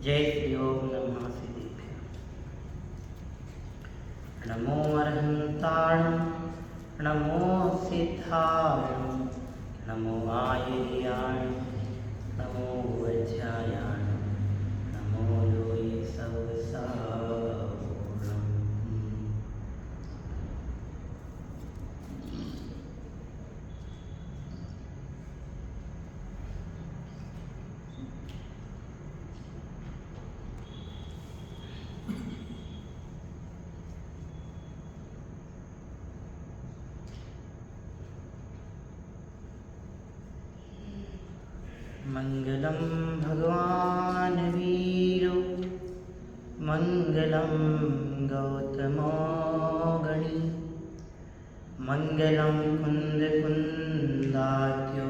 जय श्री ओम नमः सिद्धेभ्य। नमो अरहंताणं नमो सिद्धाणं नमो आयर्याणं नमो वज्रायाणं नमो योगी सर्वसारणम्। मंगलम भगवान वीरो मंगलम गौतमो गणी मंगलम कुंद कुंदात्यो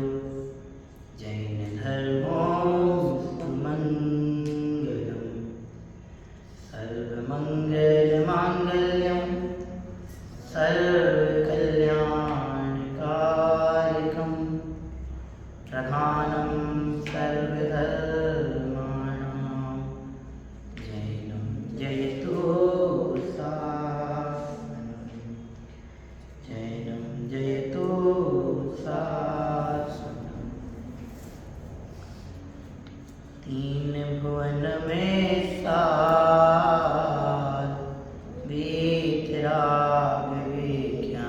जैन धर्मोऽस्तु मंगलम सर्वमंगल मांगल्यम सर्वकल्याणकारकम प्रधानम सर्वधर्माणां जैनं जयतु शासनम् जैनं जयतु शासनम्। तीन भुवन में सार वीतराग विज्ञानता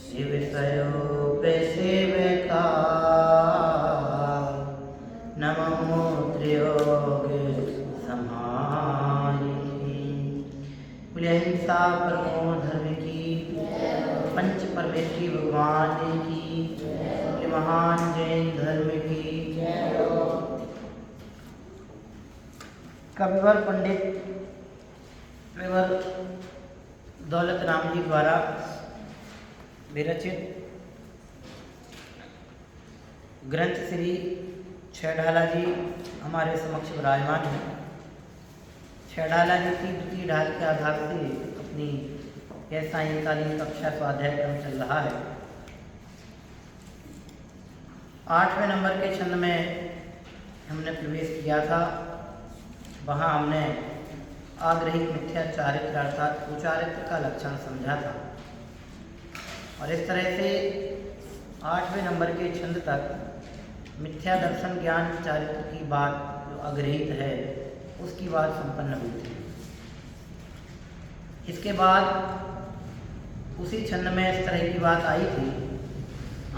शिव स्वरूप शिवका नमो त्रियोग समाहिनी। अहिंसा परमो धर्म की पंच परमेश्वरी भगवान की महान जैन धर्म की कविवर पंडित कविवर दौलत राम जी द्वारा विरचित ग्रंथ श्री छेड़ाला जी हमारे समक्ष विराजमान है। छेड़ाला जी की द्वितीय ढाल के आधार से अपनी यह सायंकालीन कक्षा स्वाध्याय क्रम चल रहा है। 8वें नंबर के छंद में हमने प्रवेश किया था। वहाँ हमने आग्रहिक मिथ्या चारित्र अर्थात कुचारित्र का लक्षण समझा था और इस तरह से 8वें नंबर के छंद तक मिथ्या दर्शन ज्ञान चारित्र की बात जो अग्रहित है उसकी बात संपन्न हुई थी। इसके बाद उसी छंद में इस तरह की बात आई थी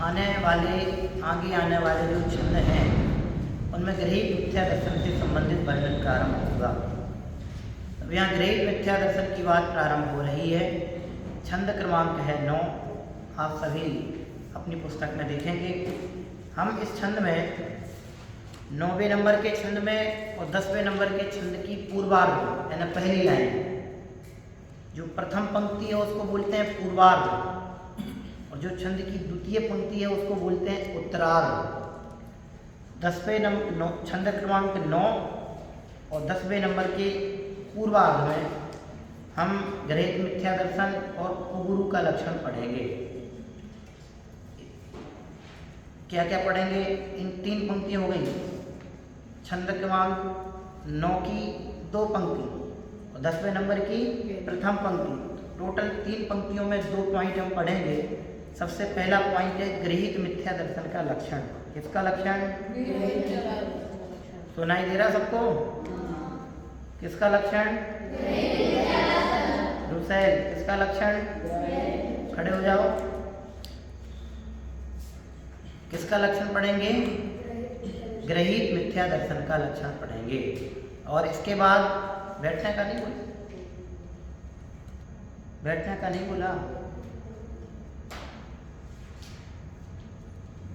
आगे आने वाले जो छंद हैं उनमें ग्रहित मिथ्या दर्शन से संबंधित वर्णन प्रारंभ होगा। अब यहाँ ग्रहित मिथ्या दर्शन की बात प्रारंभ हो रही है। छंद क्रमांक है 9। आप सभी अपनी पुस्तक में देखेंगे। हम इस छंद में 9वें नंबर के छंद में और 10वें नंबर के छंद की पूर्वार्ध यानी पहली लाइन जो प्रथम पंक्ति है उसको बोलते हैं पूर्वार्ध और जो छंद की द्वितीय पंक्ति है उसको बोलते हैं उत्तरार्ध। 10वें छंद क्रमांक 9 और 10वें नंबर के पूर्वार्ध में हम ग्रहित मिथ्या दर्शन और कुगुरु का लक्षण पढ़ेंगे। क्या क्या पढ़ेंगे? इन 3 पंक्तियाँ हो गई। छंद क्रमांक 9 की 2 पंक्ति और 10वें नंबर की प्रथम पंक्ति। टोटल 3 पंक्तियों में 2 पॉइंट हम पढ़ेंगे। सबसे पहला पॉइंट है ग्रहित मिथ्या दर्शन का लक्षण। किसका लक्षण? सुनाई दे रहा सबको? किसका लक्षण? रुसैल किसका लक्षण? खड़े हो जाओ। किसका लक्षण पढ़ेंगे? ग्रहित मिथ्या दर्शन का लक्षण पढ़ेंगे। और इसके बाद बैठने का नहीं बोला।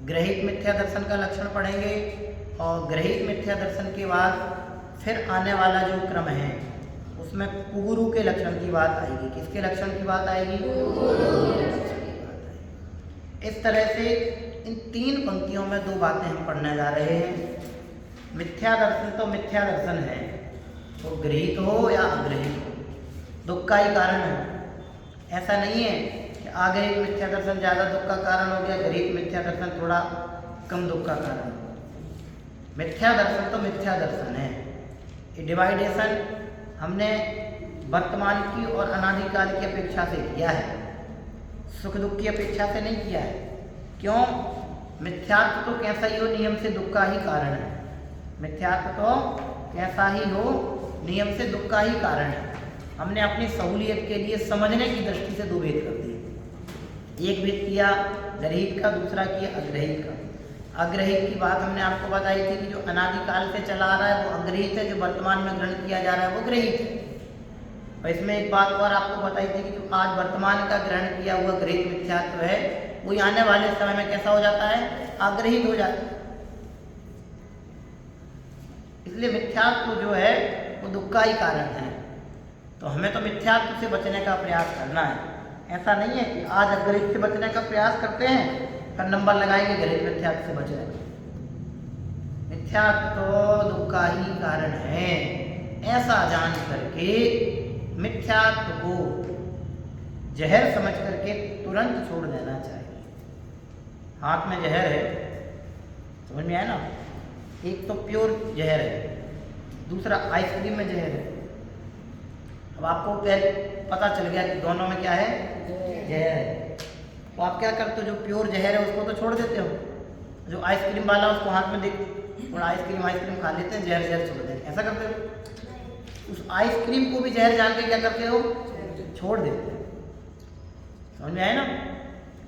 ग्रहित मिथ्या दर्शन का लक्षण पढ़ेंगे और ग्रहित मिथ्या दर्शन के बाद फिर आने वाला जो क्रम है उसमें कुगुरु के लक्षण की बात आएगी। किसके लक्षण की बात आएगी? इस तरह से इन 3 पंक्तियों में 2 बातें हम पढ़ने जा रहे हैं। मिथ्या दर्शन तो मिथ्या दर्शन है, तो गृहीत हो या अग्रहित हो, दुख का ही कारण है। ऐसा नहीं है कि आग्रहित मिथ्या दर्शन ज़्यादा दुख का कारण हो गया, गृहीत मिथ्या दर्शन थोड़ा कम दुख का कारण है। मिथ्या दर्शन तो मिथ्या दर्शन है। ये डिवाइडेशन हमने वर्तमान की और अनादिकाल की अपेक्षा से किया है, सुख दुख की अपेक्षा से नहीं किया है। क्यों? मिथ्यात्व तो कैसा ही हो नियम से दुख का ही कारण है। मिथ्यात्व तो कैसा ही हो नियम से दुख का ही कारण है। हमने अपनी सहूलियत के लिए समझने की दृष्टि से दो भेद कर दिए। एक भेद किया ग्रहित का, दूसरा किया अग्रहित का। अग्रहित की बात हमने आपको बताई थी कि जो अनादिकाल से चला आ रहा है वो अग्रहित है, जो वर्तमान में ग्रहण किया जा रहा है वो ग्रहित है। और इसमें एक बात और आपको बताई थी कि जो आज वर्तमान का ग्रहण किया हुआ ग्रहित मिथ्यात्व है वो आने वाले समय में कैसा हो जाता है? अग्रहित हो जाता है। इसलिए मिथ्यात्व जो है वो दुख का ही कारण है। तो हमें तो मिथ्यात्व से बचने का प्रयास करना है। ऐसा नहीं है कि आज अग्रहित से बचने का प्रयास करते हैं फिर नंबर लगाएंगे ग्रहित मिथ्यात्व से बचने का। मिथ्यात्व तो दुख का ही कारण है। ऐसा जान करके मिथ्यात्व को जहर समझ करके तुरंत छोड़ देना चाहिए। हाथ में जहर है, समझ में आया ना? एक तो प्योर जहर है, दूसरा आइसक्रीम में जहर है। अब आपको पता चल गया कि दोनों में क्या है? जहर है। तो आप क्या करते हो? जो प्योर जहर है उसको तो छोड़ देते हो, जो आइसक्रीम वाला उसको हाथ में देख थोड़ा आइसक्रीम खा लेते हैं, जहर छोड़ देते हैं। ऐसा करते हो? उस आइसक्रीम को भी जहर जान के क्या करते हो? छोड़ देते हो। समझ में आया ना?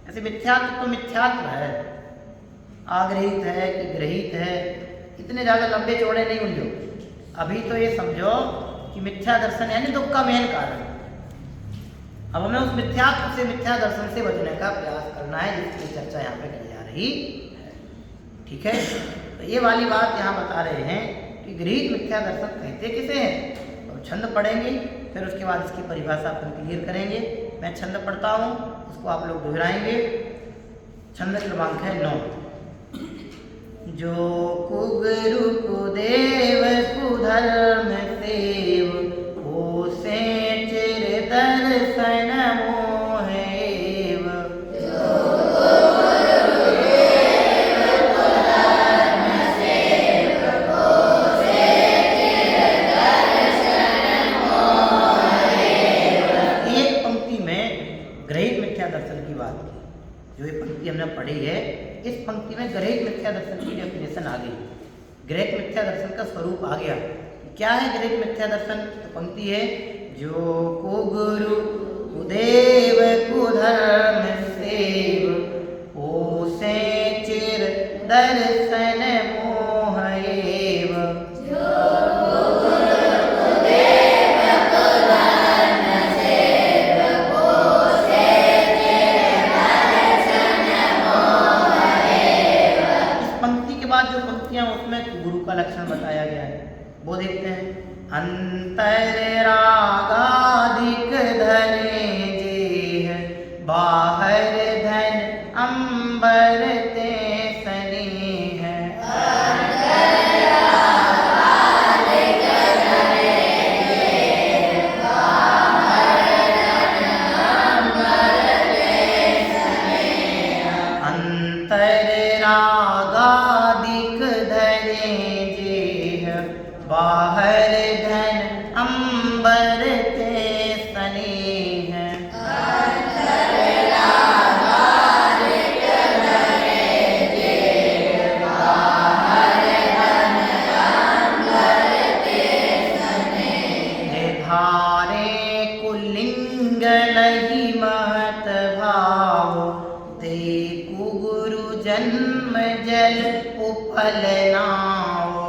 ऐसे मिथ्यात्व तो मिथ्यात्व है, आग्रहित है कि ग्रहित है, इतने ज़्यादा लंबे चौड़े नहीं उलझो। अभी तो ये समझो कि मिथ्या दर्शन यानी दुख का मेन कारण। अब हमें उस मिथ्यात्व से, मिथ्या दर्शन से बचने का प्रयास करना है, जिसकी चर्चा यहाँ पे की जा रही है। ठीक है? तो ये वाली बात यहाँ बता रहे हैं कि गृहीत मिथ्या दर्शन कहते किसे हैं। तो छंद पढ़ेंगे, फिर उसके बाद इसकी परिभाषा अपन क्लियर करेंगे। मैं छंद पढ़ता हूँ, उसको आप लोग दोहराएंगे। छंद क्रमांक है 9। जो कुगुरु कुदेव कुधर्म सेव हो से चिर दर्शन मोहेव। एक पंक्ति में ग्रहित मिथ्या दर्शन की बात की, जो ये पंक्ति हमने पढ़ी है, इस पंक्ति में ग्रहित मिथ्या दर्शन की डेफिनेशन आ गई। ग्रहित मिथ्या दर्शन का स्वरूप आ गया। क्या है ग्रहित मिथ्या दर्शन? तो पंक्ति है, जो कुगुरु कुदेव कुधर्म सेव हो से चिर दर्शन मोहेव। जो पंक्तियां उसमें गुरु का लक्षण बताया गया है वो देखते हैं। अंतर रागादिक धरे जेह बाहर धन अंबर ते स्नेह। बाहर धन अंबर ते स्नेह। धारे कुलिंग लही महत भाव ते कुगुरु जन्म जल उपल नाव।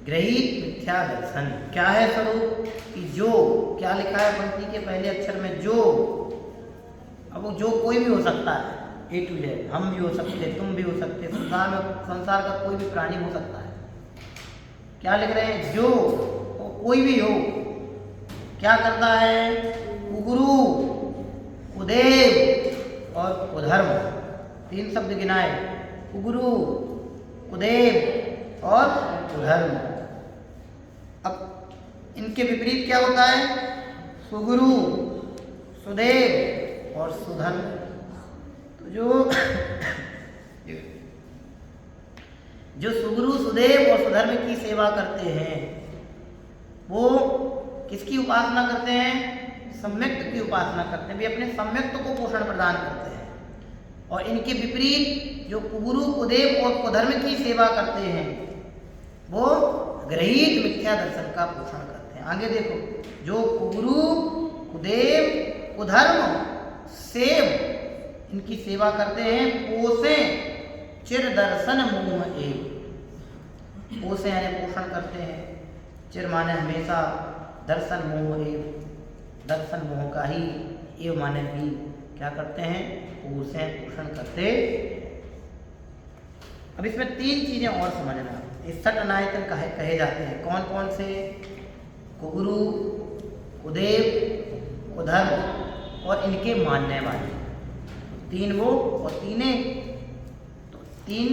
ग्रहित मिथ्या दर्शन क्या है स्वरूप? कि जो क्या लिखा है पंक्ति के पहले अक्षर में जो, अब वो जो कोई भी हो सकता है, A to Z, हम भी हो सकते, तुम भी हो सकते, संसार का कोई भी प्राणी हो सकता है। क्या लिख रहे हैं? जो कोई भी हो, क्या करता है? कुगुरु, कुदेव और कुधर्म, 3 शब्द गिनाए, कुगुरु, कुदेव और कुधर्म। अब इनके विपरीत क्या होता है? सुगुरु, सुदेव और सुधर्म। तो जो सुगुरु, सुदेव और सुधर्म की सेवा करते हैं वो किसकी उपासना करते हैं? सम्यक्त की उपासना करते हैं, वे अपने सम्यक्त को पोषण प्रदान करते हैं। और इनके विपरीत जो कुगुरु, कुदेव और कुधर्म की सेवा करते हैं वो गृहीत मिथ्या दर्शन का पोषण करते हैं। आगे देखो, जो कुगुरु, कुदेव, कुधर्म, सेव इनकी सेवा करते हैं, पोषे चिर दर्शन मोह एव। पोषे यानी पोषण करते हैं, चिर माने हमेशा, दर्शन मोह एव, दर्शन मोह का ही, एव माने भी, क्या करते हैं? पोषे, पोषण करते। अब इसमें 3 चीजें और समझना। इस 6 अनायतन कहे जाते हैं, कौन कौन से? कुगुरु, कुदेव, कुधर्म और इनके मानने वाले, 3 वो और 3 तो 3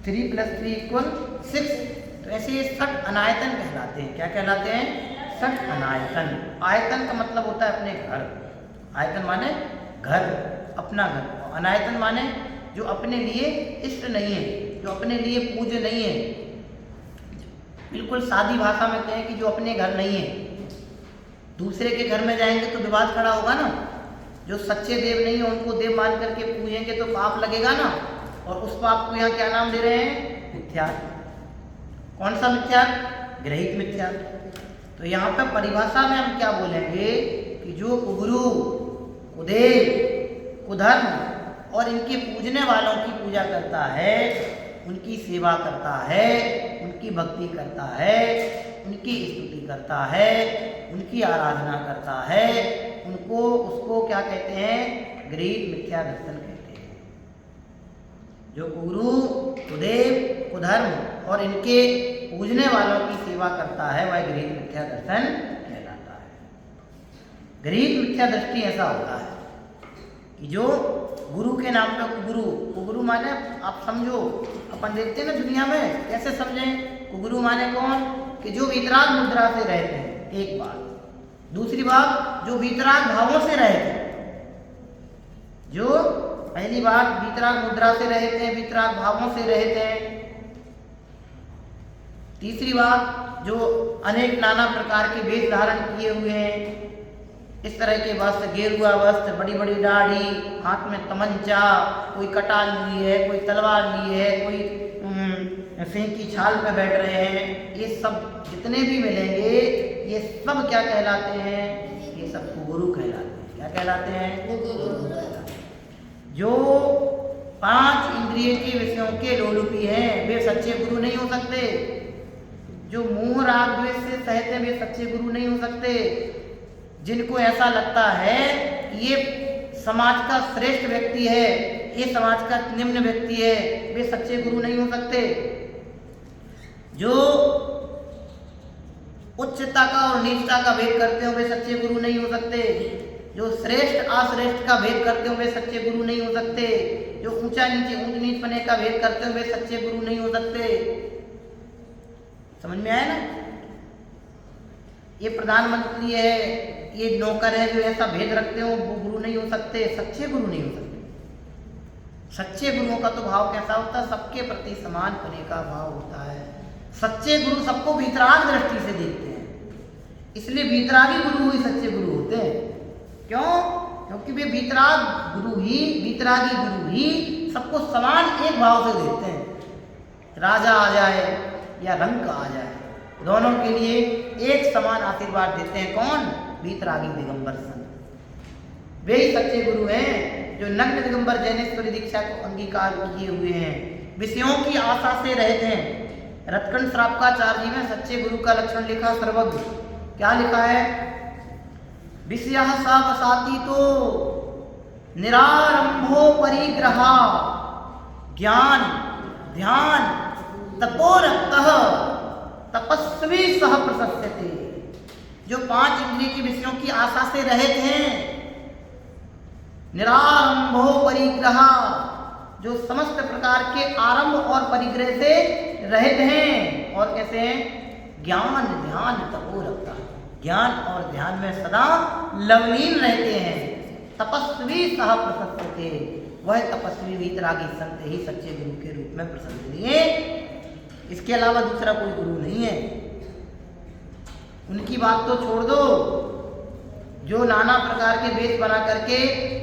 + 3 = 6। तो ऐसे ये 6 अनायतन कहलाते हैं। क्या कहलाते हैं? 6 अनायतन। आयतन का मतलब होता है अपने घर, आयतन माने घर, अपना घर। अनायतन माने जो अपने लिए इष्ट नहीं है, जो अपने लिए पूज्य नहीं है। बिल्कुल सादी भाषा में कहें कि जो अपने घर नहीं है, दूसरे के घर में जाएंगे तो विवाद खड़ा होगा ना। जो सच्चे देव नहीं है उनको देव मान करके पूजेंगे तो पाप लगेगा ना। और उस पाप को यहाँ क्या नाम दे रहे हैं? मिथ्या। कौन सा मिथ्या? गृहीत मिथ्या। तो यहाँ पर परिभाषा में हम क्या बोलेंगे कि जो कुगुरु, कुदेव, कुधर्म और इनके पूजने वालों की पूजा करता है, उनकी सेवा करता है, उनकी भक्ति करता है, उनकी स्तुति करता है, उनकी आराधना करता है, उसको क्या कहते हैं? गृहीत मिथ्या दर्शन कहते हैं। जो कुगुरु, कुदेव, कुधर्म और इनके पूजने वालों की सेवा करता है वह गृहीत मिथ्या दर्शन कहलाता है। गृहीत मिथ्या दृष्टि ऐसा होता है कि जो गुरु के नाम पे कुगुरु, कुगुरु माने आप समझो, अपन देखते हैं ना दुनिया में, कैसे समझें? कुगुरु माने कौन? कि जो वीतराग मुद्रा से रहते हैं, एक बात। दूसरी बात, जो वीतराग भावों से रहते हैं। जो पहली बात, वीतराग मुद्रा से रहते हैं, वीतराग भावों से रहते हैं। तीसरी बात, जो अनेक नाना प्रकार के वेश धारण किए हुए हैं, इस तरह के वस्त्र, गेरुआ वस्त्र, बड़ी बड़ी दाढ़ी, हाथ में तमंचा, कोई कटार लिए है, कोई तलवार लिए है, कोई सिंह की छाल पे बैठ रहे हैं। ये सब जितने भी मिलेंगे ये सब क्या कहलाते हैं? ये सब कुगुरु कहलाते हैं। क्या कहलाते हैं? कुगुरु कहलाते हैं। जो 5 इंद्रिय के विषयों के लोलुपी हैं वे सच्चे गुरु नहीं हो सकते। जो मोह राग द्वेष से सहित हैं वे सच्चे गुरु नहीं हो सकते। जिनको ऐसा लगता है कि ये समाज का श्रेष्ठ व्यक्ति है, ये समाज का निम्न व्यक्ति है, वे सच्चे गुरु नहीं हो सकते। जो उच्चता का और नीचता का भेद करते हो वे सच्चे गुरु नहीं हो सकते। जो श्रेष्ठ अश्रेष्ठ का भेद करते हो वे सच्चे गुरु नहीं हो सकते। जो ऊंचा नीचे ऊंच नीच पने का भेद करते हो वे सच्चे गुरु नहीं हो सकते। समझ में आया ना? ये प्रधानमंत्री है, ये नौकर है, जो ऐसा भेद रखते हो वो गुरु नहीं हो सकते, सच्चे गुरु नहीं हो सकते। सच्चे गुरुओं का तो भाव कैसा होता है? सबके प्रति समान पने का भाव होता है। सच्चे गुरु सबको वीतराग दृष्टि से देखते हैं, इसलिए वीतरागी गुरु ही सच्चे गुरु होते हैं। क्यों? क्योंकि वे वीतरागी गुरु ही सबको समान एक भाव से देखते हैं। राजा आ जाए या रंक आ जाए, दोनों के लिए एक समान आशीर्वाद देते हैं। कौन? वीतरागी दिगंबर संत। वे ही सच्चे गुरु हैं जो नग्न दिगंबर जैनेश्वरी दीक्षा को अंगीकार किए हुए हैं, विषयों की आशा से रहते हैं, रत्कंड श्रावकाचार्य जी में सच्चे गुरु का लक्षण लिखा सर्वज्ञ। क्या लिखा है? विषयः सा वसाति तो निरारंभो परिग्रहा ज्ञान ध्यान तपोरक्तः तपस्वी सह प्रशस्यते। जो 5 इंद्रिय के विषयों की आशा से रहित हैं, निरारंभो परिग्रह, जो समस्त प्रकार के आरंभ और परिग्रह से रहित हैं, और कैसे हैं? ज्ञान ध्यान तपोरक्तः, ज्ञान और ध्यान में सदा लवलीन रहते हैं। तपस्वी सह प्रशस्यते, वह तपस्वी वीतरागी संत ही सच्चे गुरु के रूप में प्रशंसनीय, इसके अलावा दूसरा कोई गुरु नहीं है। उनकी बात तो छोड़ दो, जो नाना प्रकार के वेश बना करके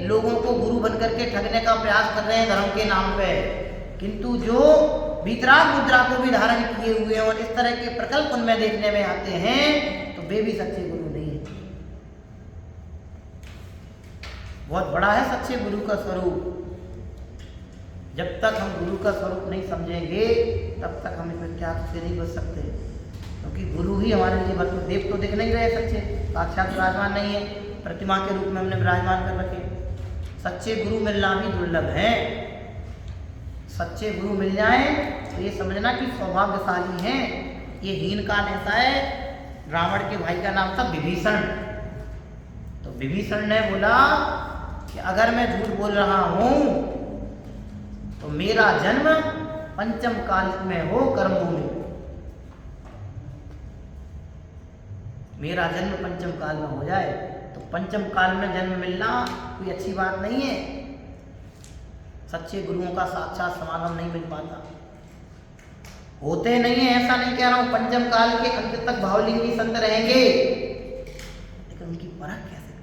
लोगों को गुरु बन करके ठगने का प्रयास कर रहे हैं धर्म के नाम पे, किंतु जो वीतराग मुद्रा को भी धारण किए हुए और इस तरह के प्रकल्प उनमें देखने में आते हैं, तो वे भी सच्चे गुरु नहीं है। बहुत बड़ा है सच्चे गुरु का स्वरूप। जब तक हम गुरु का स्वरूप नहीं समझेंगे तब तक हम इसमें क्या से नहीं बच सकते, क्योंकि गुरु ही हमारे लिए बस देव तो दिख नहीं रहे सच्चे, साक्षात विराजमान नहीं है, प्रतिमा के रूप में हमने विराजमान कर रखे। सच्चे गुरु मिलना भी दुर्लभ है। सच्चे गुरु मिल जाए तो ये समझना कि सौभाग्यशाली हैं। ये हीन काल ऐसा है, रावण के भाई का नाम था विभीषण। तो विभीषण ने बोला कि अगर मैं झूठ बोल रहा हूं तो मेरा जन्म पंचम काल में हो कर्मभूमि, मेरा जन्म पंचम काल में हो जाए। तो पंचम काल में जन्म मिलना कोई अच्छी बात नहीं है। सच्चे गुरुओं का साक्षात समागम नहीं मिल पाता, होते नहीं है, ऐसा नहीं कह रहा हूं। पंचम काल के अंत तक भावलिंगी संत रहेंगे, लेकिन उनकी परख कैसे?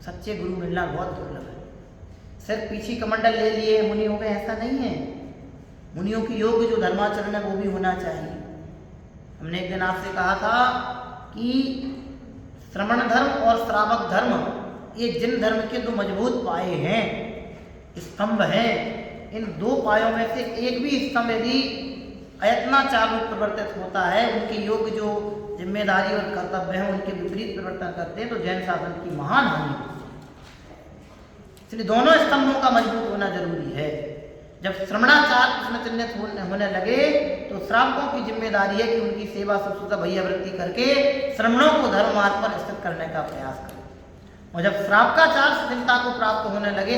सच्चे गुरु मिलना बहुत दुर्लभ है। सिर्फ पीछे कमंडल ले लिए मुनि हो गए, ऐसा नहीं है। मुनियों की योग जो धर्माचरण है वो भी होना चाहिए। हमने एक दिन आपसे कहा था कि श्रमण धर्म और श्रावक धर्म, ये जिन धर्म के 2 मजबूत पाए हैं, स्तंभ हैं, इन 2 पायों में से एक भी स्तंभ यदि अयत्नाचार रूप प्रवर्तित होता है, उनके योग जो जिम्मेदारी और कर्तव्य है उनके विपरीत प्रवर्तन करते हैं, तो जैन शासन की महान हानि होती है। इसलिए दोनों स्तंभों का मजबूत होना जरूरी है। जब श्रमणाचार उसमें चिन्हित होने लगे तो श्रावकों की जिम्मेदारी है कि उनकी सेवा शुश्रूषा भैयावृत्ति करके श्रमणों को धर्म मार्ग पर स्थित करने का प्रयास करें। और जब श्रावकाचार शिथिलता को प्राप्त होने लगे,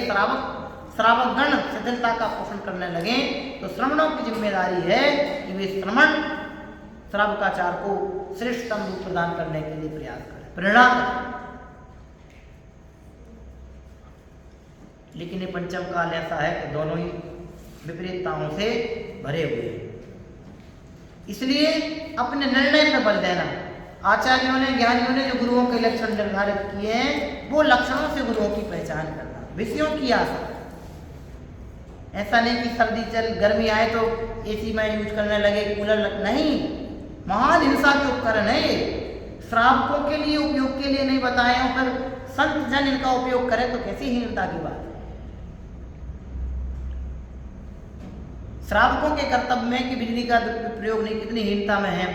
श्रावकगण शिथिलता का पोषण करने लगे, तो श्रमणों की जिम्मेदारी है कि वे श्रमण श्रावकाचार को श्रेष्ठतम रूप प्रदान करने के लिए प्रयास करें, प्रेरणा करें। लेकिन ये पंचम काल ऐसा है कि दोनों ही विपरीतताओं से भरे हुए हैं। इसलिए अपने निर्णय पर बल देना। आचार्यों ने, ज्ञानियों ने जो गुरुओं के लक्षण निर्धारित किए हैं, वो लक्षणों से गुरुओं की पहचान करना। विषयों की आशा, ऐसा नहीं कि सर्दी चल गर्मी आए तो एसी में यूज करने लगे, कूलर नहीं। महान हिंसा के उपकरण है ये, श्रावकों के लिए उपयोग के लिए नहीं बताए और फिर संत जन इनका उपयोग करें तो कैसी हीनता की बात है। श्रावकों के कर्तव्य में कि बिजली का प्रयोग नहीं, कितनी हीनता में है।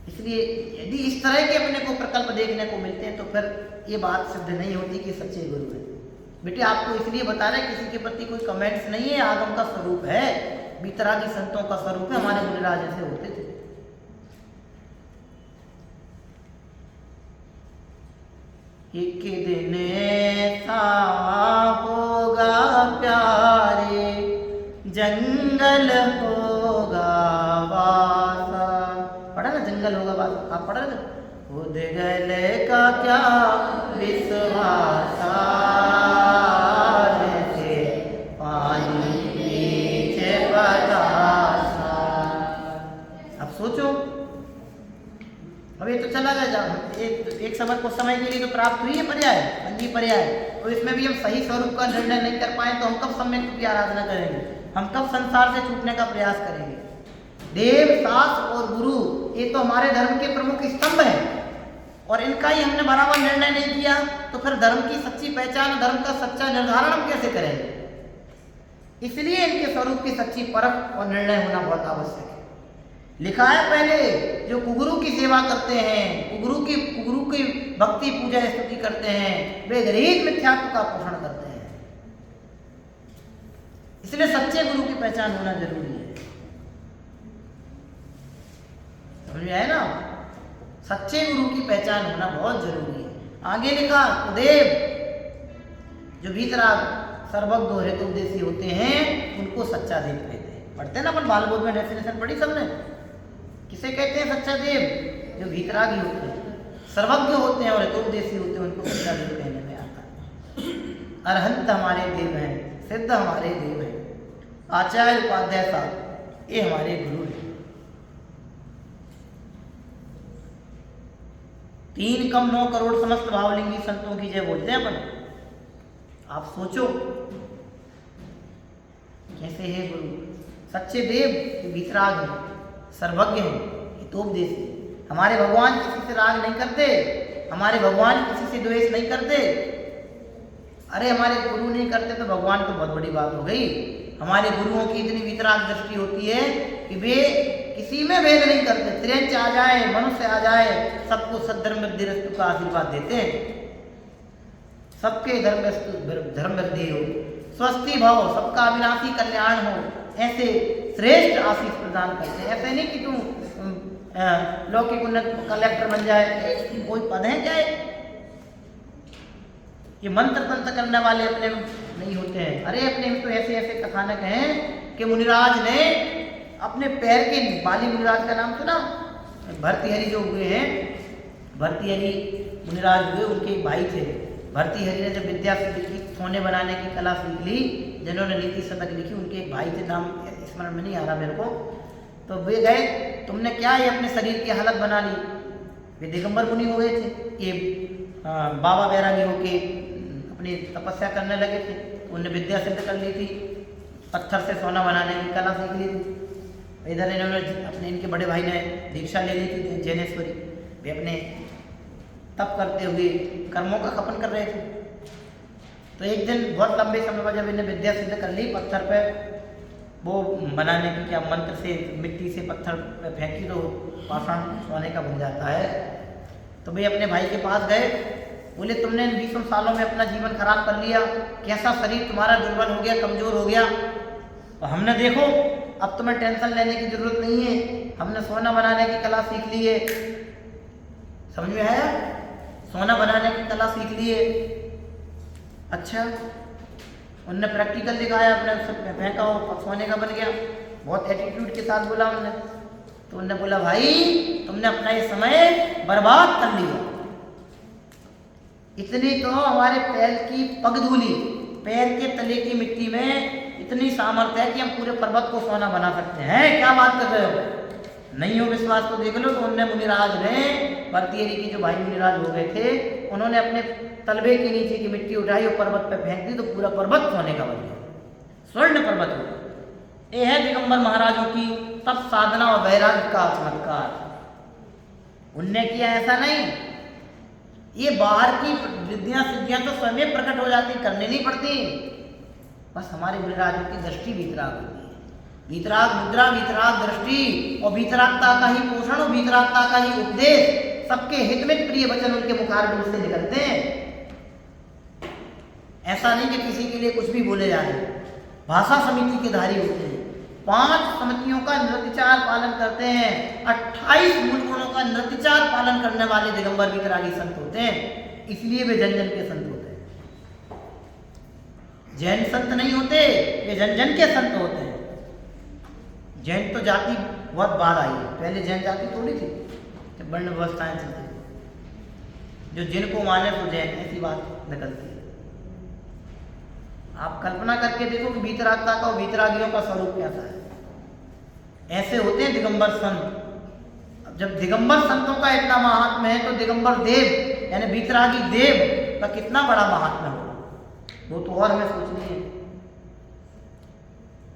इसलिए यदि इस तरह के अपने को प्रकल्प देखने को मिलते हैं तो फिर ये बात सिद्ध नहीं होती कि सच्चे गुरु है। बेटे आपको इसलिए बता रहे, किसी के प्रति कोई कमेंट्स नहीं है, आगम का स्वरूप है, बीतरागी संतों का स्वरूप है, हमारे मुनिराज ऐसे होते थे। एक दिन ऐसा होगा प्यारे, जंगल होगा वासा। पढ़ा ना, जंगल होगा वासा, आप पढ़ा ना? खुद गले का क्या विश्वासा, जैसे पानी पीछे बतासा। अब सोचो, अब ये तो चला गया, एक समय को समय के लिए तो प्राप्त हुई है पर्याय, पंजी पर्याय, और इसमें भी हम सही स्वरूप का निर्णय नहीं कर पाए तो हम कब सम्यक की आराधना करेंगे? हम कब संसार से छूटने का प्रयास करेंगे? देव, शास्त्र और गुरु ये तो हमारे धर्म के प्रमुख स्तंभ हैं, और इनका ही हमने बराबर निर्णय नहीं किया तो फिर धर्म की सच्ची पहचान, धर्म का सच्चा निर्धारण हम कैसे करेंगे? इसलिए इनके स्वरूप की सच्ची परख और निर्णय होना बहुत आवश्यक है। लिखा है पहले, जो कुगुरु की सेवा करते हैं, कुगुरु की भक्ति पूजा स्तुति करते हैं, वे गृहीत मिथ्यात्व का पोषण करते हैं। इसलिए सच्चे गुरु की पहचान होना जरूरी है। समझ में आया ना? सच्चे गुरु की पहचान होना बहुत जरूरी है। आगे लिखा, कुदेव जो भीतराग सर्वज्ञ और हेतुपदेशी होते हैं उनको सच्चा देव कहते हैं। पढ़ते हैं ना अपन, बाल बोध में डेफिनेशन पढ़ी सबने। किसे कहते हैं सच्चा देव? जो भीतरागी होते हैं, सर्वज्ञ होते हैं और हेतुपदेशी होते हैं, उनको सच्चा देव कहने में आता है। अरहंत हमारे देव हैं, सिद्ध हमारे देव हैं, आचार्य उपाध्याय साहब ये हमारे गुरु हैं। 3 कम 9 करोड़ समस्त भावलिंगी संतों की जय बोलते हैं अपन। आप सोचो कैसे है गुरु? सच्चे देव भीतराग हैं, सर्वज्ञ हैं, हितोपदेशी। हमारे भगवान किसी से राग नहीं करते, हमारे भगवान किसी से द्वेष नहीं करते। अरे हमारे गुरु नहीं करते तो भगवान तो बहुत बड़ी बात हो गई। हमारे गुरुओं की इतनी वितराग दृष्टि होती है कि वे किसी में भेद नहीं करते। त्रियंच आ जाए, मनुष्य आ जाए, सबको सद्धर्म वृद्धिरस्तु का आशीर्वाद देते हैं। सबके धर्म वृद्धि हो, स्वस्ति भव, सबका अविनाशी कल्याण हो, ऐसे श्रेष्ठ आशीष प्रदान करते हैं। ऐसे नहीं कि तुम लौकिक उन्नत कलेक्टर बन जाए, कोई पद है क्या? ये मंत्र तंत्र करने वाले अपने नहीं होते हैं। अरे अपने में तो ऐसे ऐसे कथानक हैं कि मुनिराज ने अपने पैर के, बाली मुनिराज का नाम सुना? भर्तृहरि जो हुए हैं, भर्तृहरि मुनिराज हुए, उनके भाई थे। भर्तृहरि ने जब विद्या सिद्धि की, सोने बनाने की कला सीख ली, जिन्होंने नीति शतक लिखी, उनके एक भाई थे, नाम स्मरण में नहीं आ रहा मेरे को। तो वे गए, तुमने क्या ये अपने शरीर की हालत बना ली? वे दिगंबर मुनि हो गए थे, ये बाबा बैरागी होके अपनी तपस्या करने लगे थे। उनने विद्या सिद्ध कर ली थी, पत्थर से सोना बनाने की कला सीख ली थी। इधर इन्होंने अपने, इनके बड़े भाई ने दीक्षा ले ली थी जैनेश्वरी। वे अपने तप करते हुए कर्मों का खपन कर रहे थे। तो एक दिन बहुत लंबे समय बाद जब इन्हें विद्या सिद्ध कर ली, पत्थर पे वो बनाने की, क्या मंत्र से मिट्टी से पत्थर पे फेंकी तो पाषाण सोने का बन जाता है। तो वे अपने भाई के पास गए, बोले तुमने इन 20 सालों में अपना जीवन खराब कर लिया, कैसा शरीर तुम्हारा दुर्बल हो गया, कमजोर हो गया। और हमने देखो अब तुम्हें टेंशन लेने की जरूरत नहीं है, हमने सोना बनाने की कला सीख ली है। समझ में आया? सोना बनाने की कला सीख ली है। अच्छा, उनने प्रैक्टिकल दिखाया, अपने फेंका हो, सोने का बन गया। बहुत एटीट्यूड के साथ बोला उन्होंने। तो उन्होंने बोला भाई तुमने अपना ये समय बर्बाद कर लिया। इतनी तो हमारे पैर की पगधूली, पैर के तले की मिट्टी में इतनी सामर्थ्य है कि हम पूरे पर्वत को सोना बना सकते हैं। क्या बात कर रहे हो? नहीं हो विश्वास तो देख लो। तो उनने मुनिराज ने, भर्तृहरि की जो भाई मुनिराज हो गए थे, उन्होंने अपने तलवे के नीचे की मिट्टी उठाई और पर्वत पे फेंक दी, तो पूरा पर्वत सोने का बन गया, स्वर्ण पर्वत हो गया। ये है दिगंबर महाराजों की तप साधना और वैराग्य का चमत्कार। उनने किया ऐसा नहीं, ये बाहर की विद्या सिद्धियां तो स्वयं प्रकट हो जाती, करने नहीं पड़ती। बस हमारे मुनिराजों की दृष्टि वीतराग होती है। वीतराग मुद्रा, वीतराग दृष्टि और वीतरागता का ही पोषण और वीतरागता का ही उपदेश, सबके हित में प्रिय वचन उनके मुखारबिंद से निकलते हैं। ऐसा नहीं कि किसी के लिए कुछ भी बोले जा रहे। भाषा समिति के धारी होते हैं, 5 समितियों का नृत्यचार पालन करते हैं, 28 मूल गुणों का नृत्यचार पालन करने वाले दिगंबर वीतरागी संत होते हैं। इसलिए वे जन जन के संत होते हैं। जैन संत नहीं होते, वे जन जन के संत होते हैं। जैन तो जाति बहुत बाद आई है, पहले जैन जाति थोड़ी थी जब वर्ण व्यवस्थाएं चलती थी। जो जिनको माने तो जैन, ऐसी बात निकलती है। आप कल्पना करके देखो कि वीतरागता का और वीतरागियों का स्वरूप कैसा है। ऐसे होते हैं दिगंबर संत। अब जब दिगंबर संतों का इतना महात्म्य है, तो दिगंबर देव यानी वीतरागी देव का कितना बड़ा महात्म्य होगा, वो तो और हमें सोचनी है।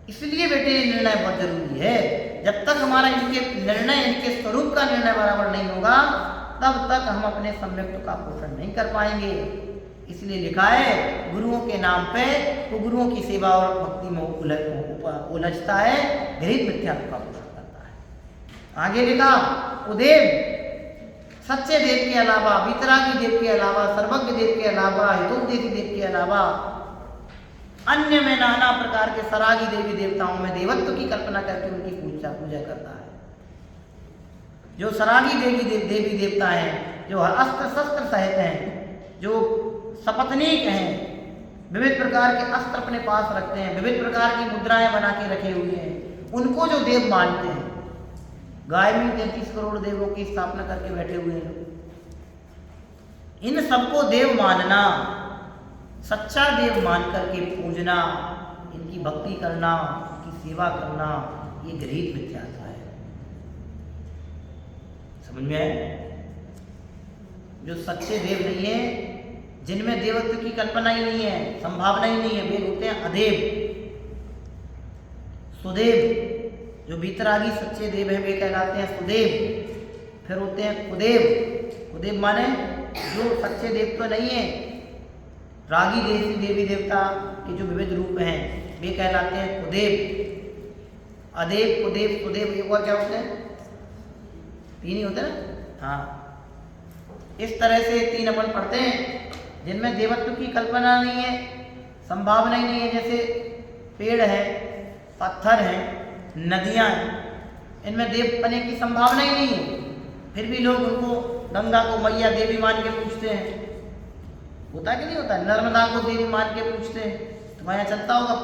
इसलिए बेटे ये निर्णय बहुत जरूरी है। जब तक हमारा इनके निर्णय, इनके स्वरूप का निर्णय बराबर नहीं होगा, तब तक हम अपने सम्यक्त्व का पोषण नहीं कर पाएंगे। इसलिए लिखा है गुरुओं के नाम पे वो गुरुओं की सेवा और भक्ति में उलझता है, घृत मिथ्यात्व का पोषण करता है। आगे लिखा उदेव, सच्चे देव के अलावा, वितरागी देव के अलावा, सर्वज्ञ देव के अलावा, हितोपदेशी देव के अलावा अन्य में नाना प्रकार के सरागी देवी देवताओं में देवत्व की कल्पना करके उनकी पूजा करता है। जो सरागी देवी देवता हैं, जो अस्त्र शस्त्र सहित हैं, जो सपत्नीक हैं, विविध प्रकार के अस्त्र अपने पास रखते हैं, विविध प्रकार की मुद्राएं बना के रखे हुए हैं, उनको जो देव मानते हैं, गाय में 33 करोड़ देवों की स्थापना करके बैठे हुए हैं, इन सबको देव मानना, सच्चा देव मान करके पूजना, इनकी भक्ति करना, इनकी सेवा करना, ये गरीब मिथ्यात्व है। समझ में आए? जो सच्चे देव नहीं है, जिनमें देवत्व की कल्पना ही नहीं है, संभावना ही नहीं है, वे होते हैं अदेव। सुदेव, जो भीतरागी सच्चे देव है वे कहलाते हैं सुदेव। फिर होते हैं कुदेव। कुदेव माने जो सच्चे देव तो नहीं है, रागी देवी देवता के जो विविध रूप हैं वे कहलाते हैं कुदेव। अदेव, कुदेव, कुदेव, एक और क्या होते हैं? 3 ही होते हैं ना। हाँ, इस तरह से 3 अपन पढ़ते हैं जिनमें देवत्व की कल्पना नहीं है, संभावना ही नहीं है। जैसे पेड़ है, पत्थर है, नदियां हैं, इनमें देव बने की संभावना ही नहीं है, फिर भी लोग उनको, गंगा को मैया देवी मान के पूछते हैं। होता कि नहीं होता? नर्मदा को देवी मान के पूछते हैं। तुम्हारे यहाँ चलता होगा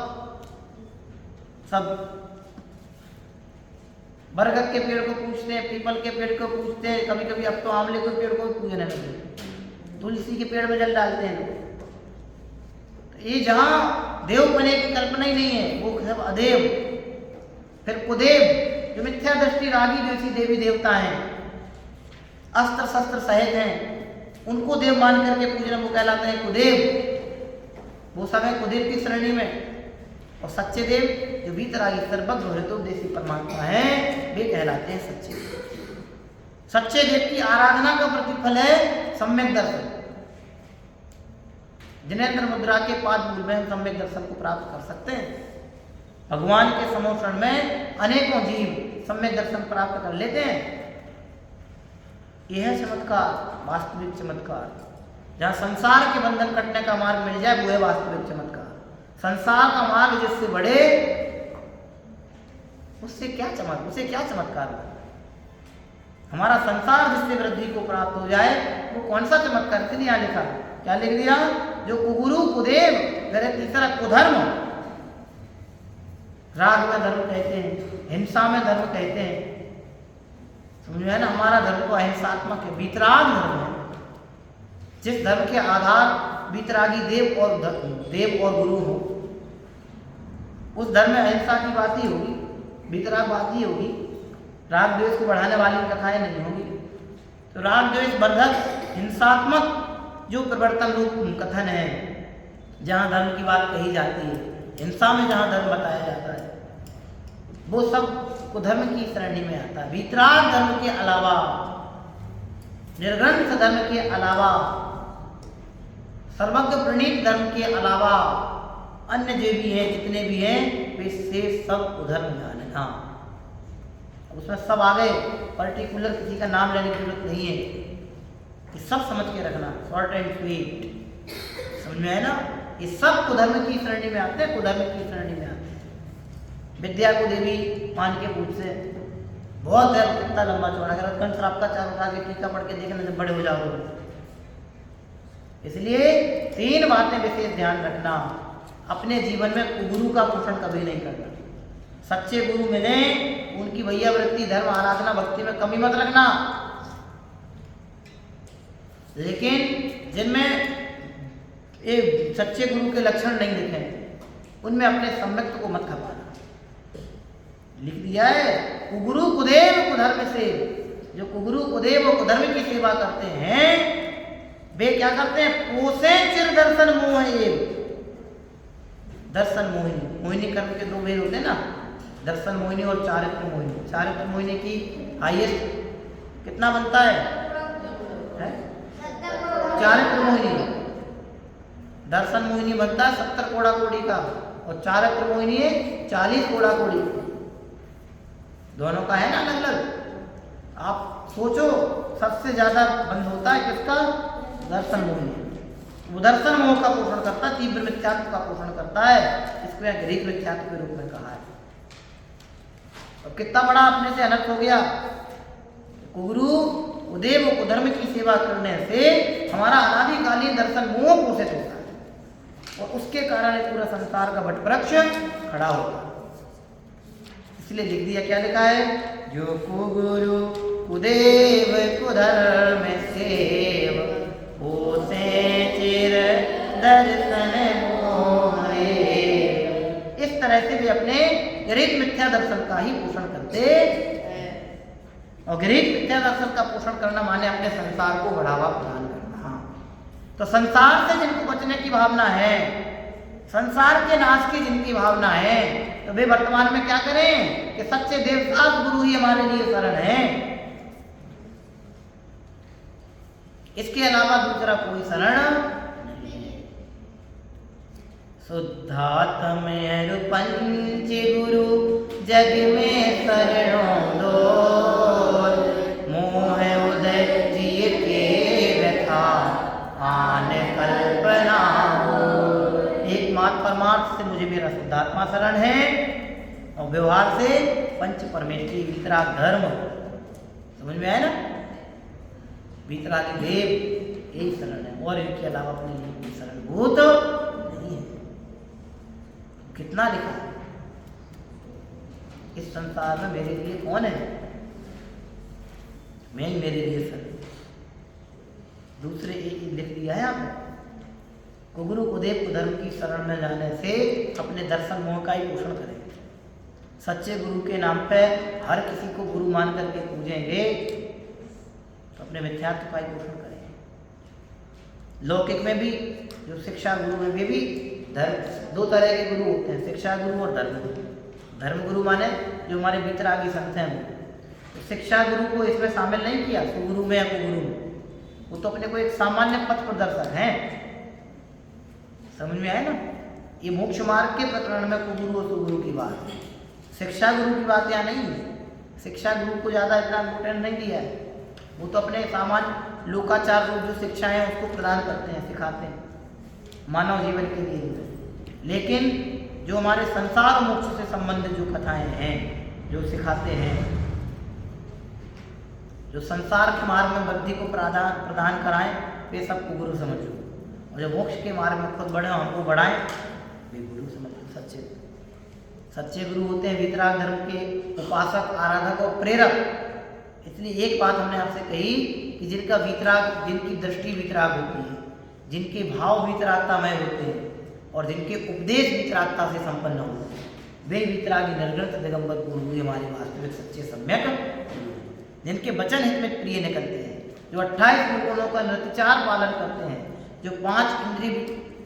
सब। बरगद के पेड़ को पूछते हैं, पीपल के पेड़ को पूछते हैं, कभी कभी अब तो आंवले के पेड़ को पूजने लगे, तुलसी के पेड़ में जल डालते हैं लोग। तो ये जहाँ देव बने की कल्पना ही नहीं है, वो सब अदेव। फिर कुदेव, जो मिथ्या दृष्टि रागी जैसी देवी देवता हैं, अस्त्र शस्त्र सहित हैं, उनको देव मान करके पूजना, वो कहलाते हैं कुदेव। वो सब है कुदेव की श्रेणी में। और सच्चे देव जो भीतरागी सर्वज्ञ हृतोपदेशी परमात्मा है, वे कहलाते हैं सच्चे देव। सच्चे देव की आराधना का प्रतिफल है सम्यक दर्शन। जिनेंद्र मुद्रा के पाद मूल में हम सम्यक दर्शन को प्राप्त कर सकते हैं। भगवान के समोषण में अनेकों जीव सम्यक दर्शन प्राप्त कर लेते हैं। यह है चमत्कार, वास्तविक चमत्कार। जहाँ संसार के बंधन कटने का मार्ग मिल जाए, वो है वास्तविक चमत्कार। संसार का मार्ग जिससे बढ़े, उसे क्या चमत्कार है? हमारा संसार जिससे वृद्धि को प्राप्त हो जाए, वो कौन सा चमत्कार? इसलिए यहाँ लिखा, क्या लिख दिया? जो कुगुरु कुदेव, फिर तीसरा कुधर्म। राग में धर्म कहते हैं, हिंसा में धर्म कहते हैं। समझ में ना? हमारा धर्म तो अहिंसात्मक है, वीतराग धर्म है। जिस धर्म के आधार वीतरागी देव और गुरु हो, उस धर्म में अहिंसा की बात ही होगी, वीतराग बात ही होगी। राग द्वेष को बढ़ाने वाली कथाएं नहीं होगी। तो राग द्वेष वर्धक हिंसात्मक जो प्रवर्तन रूप कथन है, जहाँ धर्म की बात कही जाती है, हिंसा में जहाँ धर्म बताया जाता है, वो सब कुधर्म की श्रेणी में आता है। वीतराग धर्म के अलावा, निर्ग्रंथ धर्म के अलावा, सर्वज्ञ प्रणीत धर्म के अलावा अन्य जो भी हैं, जितने भी हैं, वे से सब उधर्म जानना। उसमें सब आ गए, पर्टिकुलर किसी का नाम लेने की जरूरत नहीं है, ये सब समझ के रखना, शॉर्ट एंड स्वीट। समझ में आए ना? ये सब कुधर्म की श्रेणी में आते हैं, कुधर्म की श्रेणी में आते हैं। विद्या को देवी मान के पूछते, बहुत है, कितना लंबा चौड़ा, अगर कंठ आपका चार उठा के टीका पढ़ के देखना जब बड़े हो जाओगे। इसलिए 3 बातें विशेष ध्यान रखना। अपने जीवन में गुरु का पोषण कभी नहीं करना। सच्चे गुरु मिले, उनकी भैया वृत्ति, धर्म, आराधना, भक्ति में कमी मत रखना। लेकिन जिनमें एक सच्चे गुरु के लक्षण नहीं दिखे, उनमें अपने सम्यक्त को मत खपाना। लिख दिया है, कुगुरु कुदेव कुधर्म से। जो कुगुरु कुदेव और कुधर्म की सेवा करते हैं, वे क्या करते हैं? पोसे चिर दर्शन मोह। दर्शन मोहिनी, मोहिनी कर्म के 2 भेद होते हैं ना, दर्शन मोहिनी और चारित्र मोहिनी। चारित्र मोहिनी की हाईएस्ट कितना बनता है? चारित्र मोहिनी दर्शन मोहिनी बनता है 70 कोड़ा कोड़ी का, और चारित्र मोहिनी है 40 कोड़ा कोड़ी। दोनों का है ना अलग अलग। आप सोचो सबसे ज्यादा बंद होता है किसका? दर्शन मोहिनी। वो दर्शन मोह का पोषण करता है, तीव्र मिथ्यात्व का पोषण करता है। इसको यहाँ ग्रीक मिथ्यात्व के रूप में कहा है। और कितना बड़ा अपने से अनर्थ हो गया। कुगुरु उदेव कुधर्म की सेवा करने से हमारा अनादिकालीन दर्शन मोह पोषित होता है, और उसके कारण पूरा संसार का वट वृक्ष खड़ा होता है। इसलिए लिख दिया, क्या लिखा है? जो कुगुरु कुदेव कुधर्म सेव होते चिर दर्शन मोहे। इस तरह से वे अपने ग्रीक मिथ्या दर्शन का ही पोषण करते, और ग्रीक मिथ्या दर्शन का पोषण करना माने अपने संसार को बढ़ावा प्रदान करना। तो संसार से जिनको बचने की भावना है, संसार के नाश की जिनकी भावना है, तो वे वर्तमान में क्या करें कि सच्चे देवदास गुरु ही हमारे लिए शरण है। इसके अलावा दूसरा कोई शरण नहीं है। शुद्धात्म पंच गुरु जग में शरणों दो, मोह उदय जिय के व्यथा आन कल्पना हो। एकमात्र परमार्थ से मुझे मेरा शुद्धात्मा शरण है, और व्यवहार से पंच परमेष्ठी वितराग धर्म। समझ में आया ना? वितरागी देव यही शरण है, और इनके अलावा अपने लिए कोई शरण भूत नहीं है। कितना लिखा है, इस संसार में मेरे लिए कौन है? मैं ही मेरे लिए शरण। दूसरे एक लिख दिया है आपने, कुगुरु कुदेव कुधर्म की शरण में जाने से अपने दर्शन मोह का ही पोषण करेंगे। सच्चे गुरु के नाम पे हर किसी को गुरु मान करके पूजेंगे, तो अपने मिथ्यात्व का ही पोषण करेंगे। लौकिक में भी जो शिक्षा गुरु में भी धर्म, दो तरह के गुरु होते हैं, शिक्षा गुरु और धर्म गुरु। धर्म गुरु माने जो हमारे वितरागी संत हैं, वो शिक्षा गुरु को इसमें शामिल नहीं किया, सुगुरु में या कुगुरु में। वो तो अपने को एक सामान्य पथ प्रदर्शक हैं। समझ में आया ना? ये मोक्ष मार्ग के प्रकरण में कुगुरु और सुगुरु की बात है, शिक्षा गुरु की बात यहाँ नहीं है। शिक्षा गुरु को ज़्यादा इतना इम्पोर्टेंट नहीं दिया है। वो तो अपने सामान्य लोकाचार रूप जो शिक्षा है उसको प्रदान करते हैं, सिखाते हैं मानव जीवन के लिए। लेकिन जो हमारे संसार और मोक्ष से संबंधित जो कथाएं हैं, जो सिखाते हैं, जो संसार के मार्ग में वृद्धि को प्रदान कराएं, वे सबको गुरु समझो। और जो मोक्ष के मार्ग में खुद बढ़े हमको बढ़ाएं, वे गुरु समझो। सच्चे गुरु होते हैं वितराग धर्म के उपासक, आराधक और प्रेरक। इसलिए एक बात हमने आपसे कही कि जिनका वितराग, जिनकी दृष्टि वितराग होती है, जिनके भाव वितरागतामय होते हैं, और जिनके उपदेश वितरागता से संपन्न होते हैं, वे वितरागी निर्ग्रंथ दिगंबर गुरु ही हमारे वास्तविक सच्चे सम्यक, जिनके वचन हित में प्रिय निकलते हैं, जो 28 गुणों का नृत्याचार पालन करते हैं, जो 5 इंद्रिय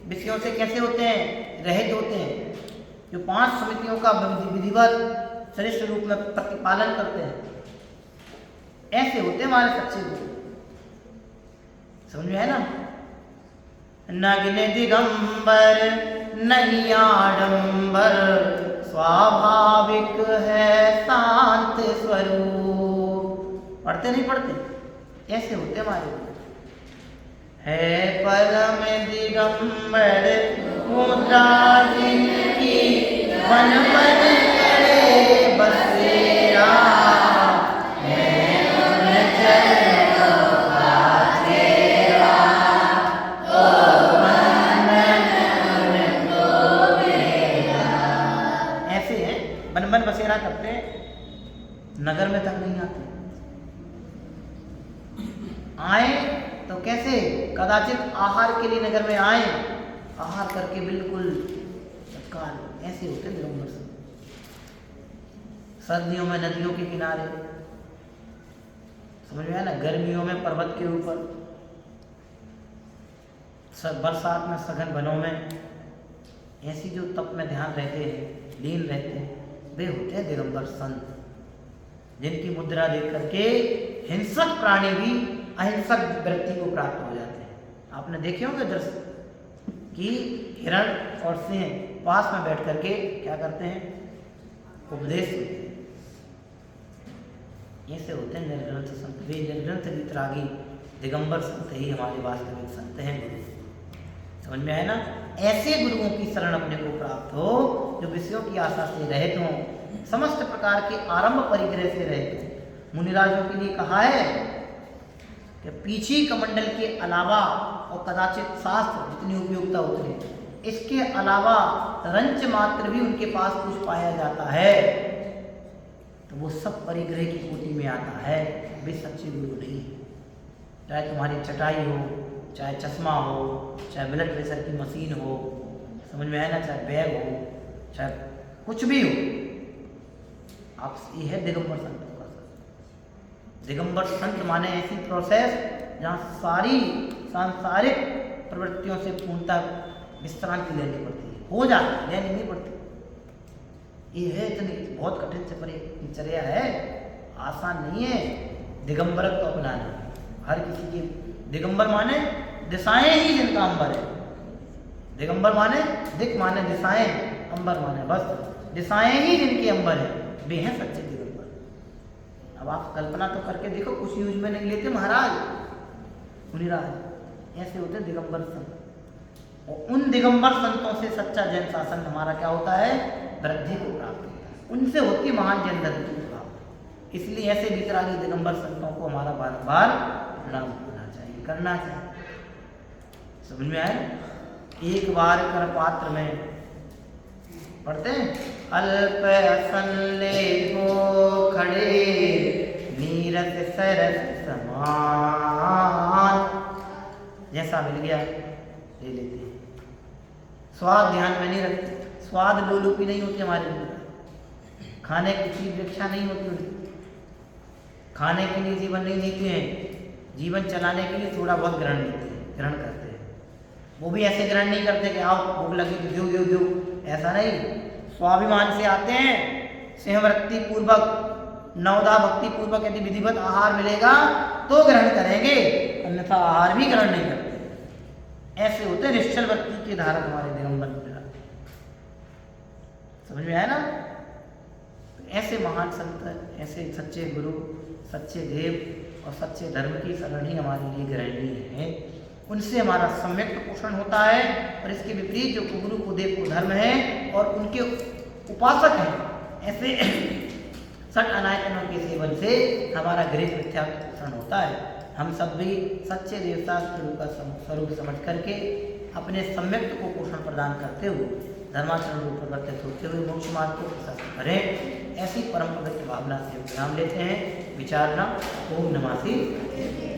विषयों से कैसे होते हैं, रहित होते हैं, जो 5 समितियों का विधिवत श्रेष्ठ रूप में प्रतिपालन करते हैं, ऐसे होते हैं हमारे सच्चे गुरु। समझ में है ना? नग्न दिगंबर नहीं आडंबर, स्वाभाविक है शांत स्वरूप। पढ़ते नहीं पढ़ते? ऐसे होते हमारे गुरु। है परम दिगंबर मुद्रा जिनकी, वन वन करे बसेरा, बन बसेरा करते, नगर में तक नहीं आते। आए तो कैसे? कदाचित आहार के लिए नगर में आए, आहार करके बिल्कुल तत्काल। ऐसे होते दिगंबर से। सर्दियों में नदियों के किनारे, समझ में आया ना? गर्मियों में पर्वत के ऊपर, बरसात में सघन वनों में, ऐसी जो तप में ध्यान रहते हैं, लीन रहते हैं, वे होते हैं दिगंबर संत, जिनकी मुद्रा देख करके हिंसक प्राणी भी अहिंसक व्यक्ति को प्राप्त हो जाते हैं। आपने देखे होंगे दृश्य कि हिरण और सिंह पास में बैठ करके क्या करते हैं, उपदेश सुनते हैं। ऐसे होते हैं निर्ग्रंथ संत। वे निर्ग्रंथ वितरागी दिगंबर संत ही हमारे वास्तविक संत हैं, गुरु। समझ में आया ना? ऐसे गुरुओं की शरण अपने को प्राप्त हो जो विषयों की आशा से रहित हों, समस्त प्रकार के आरंभ परिग्रह से रहित हों। मुनिराजों के लिए कहा है कि पीछी कमंडल के अलावा और कदाचित शास्त्र जितनी उपयोगिता उतनी, इसके अलावा रंच मात्र भी उनके पास कुछ पाया जाता है तो वो सब परिग्रह की कोटि में आता है। वे सच्चे गुरु नहीं। चाहे तुम्हारी चटाई हो, चाहे चश्मा हो, चाहे ब्लड प्रेशर की मशीन हो, समझ में आया ना, चाहे बैग हो, चाहे कुछ भी हो, आप ये है दिगंबर संतों का। दिगंबर संत माने ऐसी प्रोसेस जहाँ सारी सांसारिक प्रवृत्तियों से पूर्णतः विश्रांति लेनी पड़ती है, हो जाती है, लेनी नहीं पड़ती। ये है इतनी बहुत कठिन से परिचर्या है, आसान नहीं है दिगंबरत्व तो अपनाना। हर किसी की दिगंबर माने दिशाएं ही जिनका अंबर है। दिगंबर माने दिक माने दिशाएं, अंबर माने बस दिशाएं ही जिनके अंबर है, वे हैं सच्चे दिगंबर। अब आप कल्पना तो करके देखो, कुछ यूज में नहीं लेते महाराज मुनिराज, ऐसे होते दिगंबर संत। और उन दिगंबर संतों से सच्चा जैन शासन हमारा क्या होता है, वृद्धि को प्राप्त होता है। उनसे होती महान जैन धर्म की प्राप्त। इसलिए ऐसे वितरागी दिगंबर संतों को हमारा बार बार प्रणाम करना चाहिए। समझ में आए? एक बार कर पात्र में पढ़ते हैं, अल्प असनले हो खड़े नीरस सरस समान। जैसा मिल गया ले लेते हैं, स्वाद ध्यान में नहीं रखते। स्वाद लोलुपी नहीं होती हमारे लिए, खाने की चीज इच्छा नहीं होती उनकी। खाने के लिए जीवन नहीं जीते हैं, जीवन चलाने के लिए थोड़ा बहुत ग्रहण करते हैं। वो भी ऐसे ग्रहण नहीं करते कि आओ भूख लगी तो दो, ऐसा नहीं। स्वाभिमान से आते हैं, सिंहवृत्ति पूर्वक नवदा भक्ति पूर्वक यदि विधिवत आहार मिलेगा तो ग्रहण करेंगे, अन्यथा आहार भी ग्रहण नहीं करते। ऐसे होते हैं निश्चल वृत्ति के धारक हमारे दिगंबर। समझ में आया ना? तो ऐसे महान संत, ऐसे सच्चे गुरु, सच्चे देव और सच्चे धर्म की शरण ही हमारे लिए ग्रहणीय है। उनसे हमारा सम्यक पोषण होता है। और इसके विपरीत जो गुरु कुदेव को धर्म है और उनके उपासक हैं, ऐसे सठ अनायतनों के सेवन से हमारा गृह मिथ्या पोषण होता है। हम सब भी सच्चे देवता का स्वरूप समझ करके अपने सम्यक को पोषण प्रदान करते हुए धर्माचरण को परिवर्तित होते हुए मोक्ष मार्ग को प्रशस्त करें, ऐसी परम पवित्र भावना से विराम लेते हैं। विचारना। ओम नमः शिवाय।